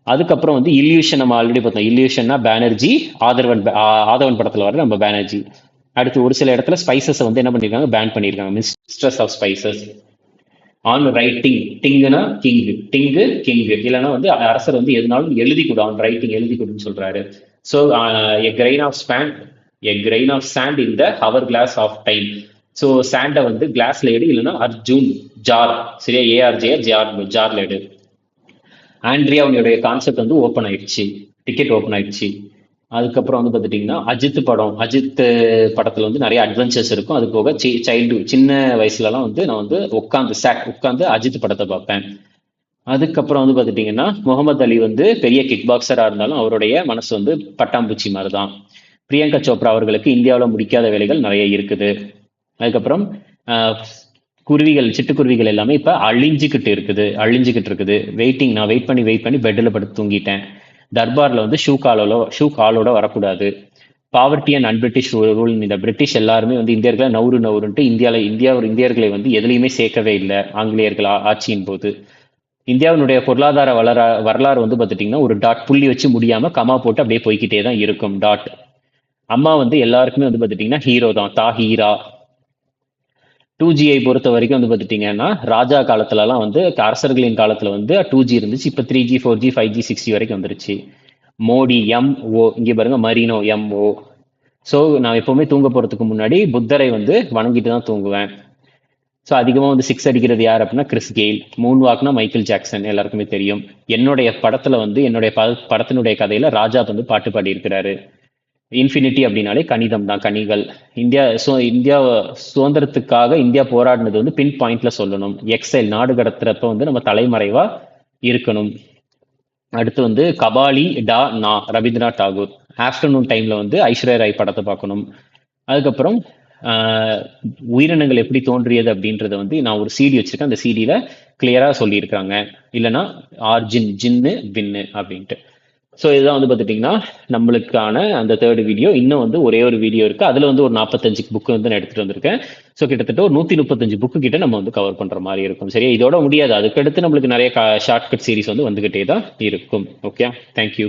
அதுக்கப்புறம் வந்து இல்யூஷன் நம்ம ஆல்ரெடி பார்த்தோம். இல்யூஷன்னா பேனர்ஜி, ஆதவன் படத்துல வர நம்ம பேனர்ஜி. அடுத்து ஒரு சில இடத்துல ஸ்பைசஸ் வந்து என்ன பண்ணிருக்காங்க, பேன் பண்ணிருக்காங்க. Mistress of spices. On writing, டிங்குனா கிங், கிங், இல்லைன்னா வந்து அரசர் வந்து எதுனாலும் எழுதி கொடு, ஆன் ரைட்டிங் எழுதி கொடுன்னு சொல்றாரு. So a grain of sand in the hourglass of time. So சாண்டை வந்து கிளாஸ்ல எடு, இல்லைன்னா அர்ஜுன் ஜார், சரியா, ஏஆர்ஜே ஜார்ல எடு. ஆண்ட்ரியா உன்னுடைய கான்செப்ட் வந்து ஓப்பன் ஆயிடுச்சு, டிக்கெட் ஓப்பன் ஆயிடுச்சு. அதுக்கப்புறம் வந்து பார்த்துட்டிங்கன்னா அஜித் படத்தில் வந்து நிறைய அட்வென்ச்சர்ஸ் இருக்கும். அது போக சின்ன வயசுலலாம் வந்து நான் வந்து உட்காந்து அஜித் படத்தை பார்ப்பேன். அதுக்கப்புறம் வந்து பார்த்துட்டிங்கன்னா முகமது அலி வந்து பெரிய கிக் பாக்ஸராக இருந்தாலும் அவருடைய மனசு வந்து பட்டாம்பூச்சி மாதிரி தான். பிரியங்கா சோப்ரா அவர்களுக்கு இந்தியாவில் முடிக்காத வேலைகள் நிறைய இருக்குது. அதுக்கப்புறம் சிட்டுக்குருவிகள் எல்லாமே இப்போ அழிஞ்சுக்கிட்டு இருக்குது. நான் வெயிட் பண்ணி பெட்டில் படுத்து தூங்கிட்டேன். தர்பார்ல வந்து ஷூ காலோட வரக்கூடாது. Poverty and unBritish rule. இந்த பிரிட்டிஷ் எல்லாருமே வந்து இந்தியர்களை நவுருன்ட்டு இந்தியர்களை வந்து எதுலையுமே சேர்க்கவே இல்லை ஆங்கிலேயர்கள் ஆட்சியின் போது. இந்தியாவினுடைய பொருளாதார வரலாறு வந்து பார்த்துட்டிங்கன்னா ஒரு டாட், புள்ளி வச்சு முடியாம கமா போட்டு அப்படியே போய்கிட்டே தான் இருக்கும். டாட். அம்மா வந்து எல்லாருக்குமே வந்து பார்த்துட்டிங்கன்னா ஹீரோ தான், ஹீரா. 2G பொறுத்த வரைக்கும் வந்து பார்த்துட்டிங்கன்னா ராஜா காலத்துலலாம் வந்து அரசர்களின் காலத்தில் வந்து 2G இருந்துச்சு. இப்போ 3G 4G 5G 6G வரைக்கும் வந்துருச்சு. மோடி, MO. இங்கே பாருங்க, மரீனோ, MO. ஸோ நான் எப்போவுமே தூங்க போகிறதுக்கு முன்னாடி புத்தரை வந்து வணங்கிட்டு தான் தூங்குவேன். ஸோ அதிகமாக வந்து 6 அடிக்கிறது யார் அப்படின்னா கிறிஸ் கெயில். மூன் வாக்னா மைக்கேல் ஜாக்சன், எல்லாருக்குமே தெரியும். என்னுடைய படத்தில் வந்து படத்தினுடைய கதையில் ராஜா வந்து பாட்டு பாடி இருக்கிறாரு. இன்ஃபினிட்டி அப்படின்னாலே கணிதம் தான், கணிகள். இந்தியா சுதந்திரத்துக்காக இந்தியா போராடினது வந்து பின் பாயிண்ட்ல சொல்லணும். எக்ஸைல், நாடு கடத்துறப்ப வந்து நம்ம தலைமறைவா இருக்கணும். அடுத்து வந்து கபாலி ரவீந்திரநாத் தாகூர். ஆஃப்டர்நூன் டைம்ல வந்து ஐஸ்வர்யா ராய் படத்தை பார்க்கணும். அதுக்கப்புறம் உயிரினங்கள் எப்படி தோன்றியது அப்படின்றத வந்து நான் ஒரு சிடி வச்சிருக்கேன். அந்த சிடியில கிளியரா சொல்லியிருக்காங்க. இல்லைன்னா ஆர்ஜின், ஜின்னு, பின்னு அப்படின்ட்டு. ஸோ இதுதான் வந்து பார்த்துட்டிங்கன்னா நம்மளுக்கான அந்த தேர்ட் வீடியோ. இன்னும் வந்து ஒரே ஒரு வீடியோ இருக்குது, அதில் வந்து ஒரு 45 புக்கு வந்து நான் எடுத்துகிட்டு வந்திருக்கேன். ஸோ கிட்டத்தட்ட ஒரு 135 புக்கு கிட்ட நம்ம வந்து கவர் பண்ணுற மாதிரி இருக்கும். சரியா, இதோட முடியாது, அதுக்கடுத்து நம்மளுக்கு நிறைய ஷார்ட்கட் சீரிஸ் வந்து வந்துகிட்டே தான் இருக்கும். Okay, thank you.